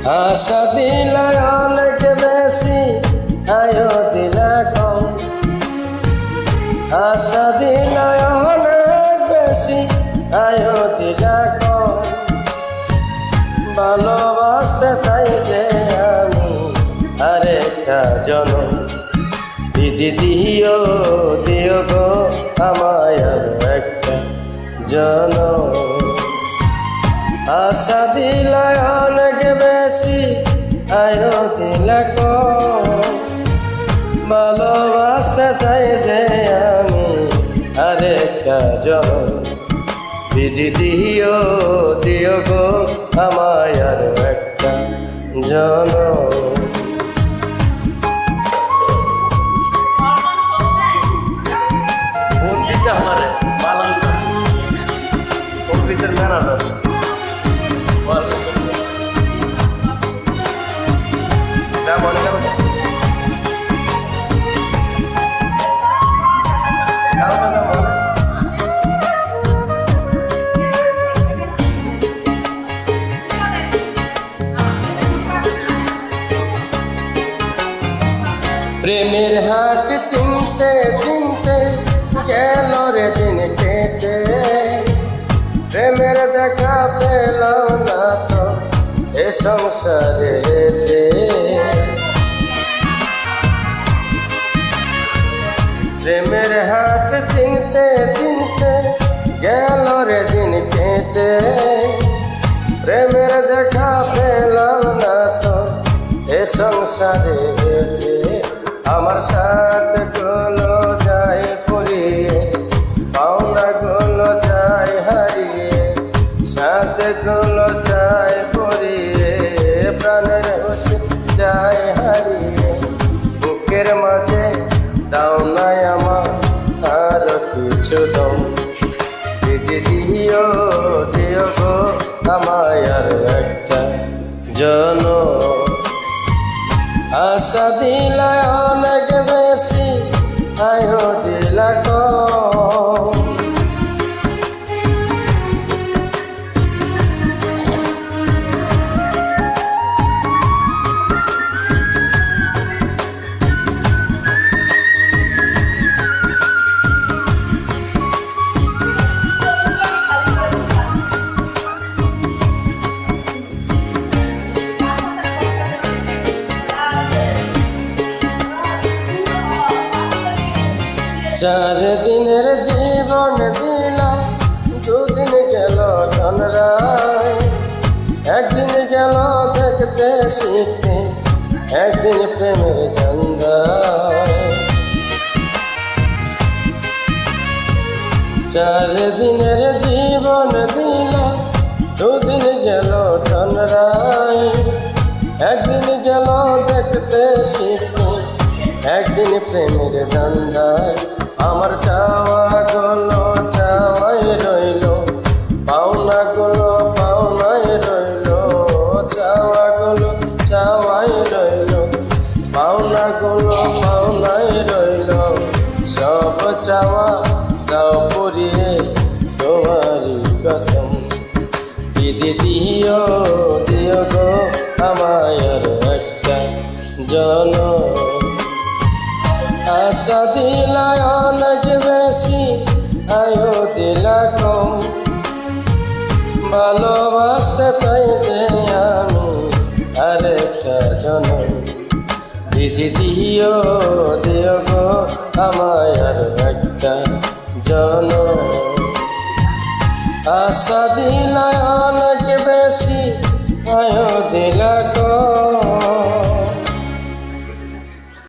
আশা দিলা অনেক বেশি আয়ো দিলা কম, আশা দিলা অনেক বেশি আয়ো দিলা কম। ভালোবাসতে চাই যে আমি আরেকটা জনম, দিদি দিও দিও গো আমায় আর একটা জনম। আশা দিলা অনেক বেশি আয়ো দিলা কম, ভালোবাসতে চাই যে আমি আরেকটা জনম, দিদি দিও দিও গো আমায় আর একটা জনম। প্রেমের হাট চিনতে চিনতে গেল রে দিন কেটে, প্রেমের দেখা পেলাম না তো এ সংসারে হেঁটে। প্রেমের হাট চিনতে চিনতে গেল রে দিন কেটে, প্রেমের দেখা পেলাম না তো এ সংসারে হেঁটে। আমার সাথে গুলো যায় পড়িয়ে, পাওনা গুলো যায় হারিয়ে, সাথে গুলো যায় পড়িয়ে, প্রাণের হুশ যায় হারিয়ে। বুকের মাঝে দাও নাই আমার আর কিছু দম, দিদি দিও দিও গো আমায় আর একটা জনম। আশা দিলা অনেক বেশি আয়ো দিলা কম, চার দিনের জীবন দিলা, দুদিন গেল ধনরায়, একদিন গেল দেখতে শিখতে, একদিন প্রেমের গন্ধায়। চার দিনের জীবন দিলা, দুদিন গেল ধনরায়, একদিন গেল দেখতে শিখতে, একদিন প্রেমের ধান্দায়। আমার চাওয়া গুলো চাওয়াই রইল, পাওনা গুলো পাওনাই রইল, চাওয়া গুলো চাওয়াই রইল, পাওনা গুলো পাওনাই রইল। সব চাওয়া দাও পুরিয়ে তোমারই কসম, দিদি দিও দিও গো আমায় আর একটা জনম। আশা দিলা অনেক বেশি আয়ো দিলা কম, ভালোবাসতে চাই যে আমি আরেকটা জনম, দিদি দিও দিও গো আমায় আর একটা জনম। আশা দিলা অনেক বেশি আয়ো দিলা কম।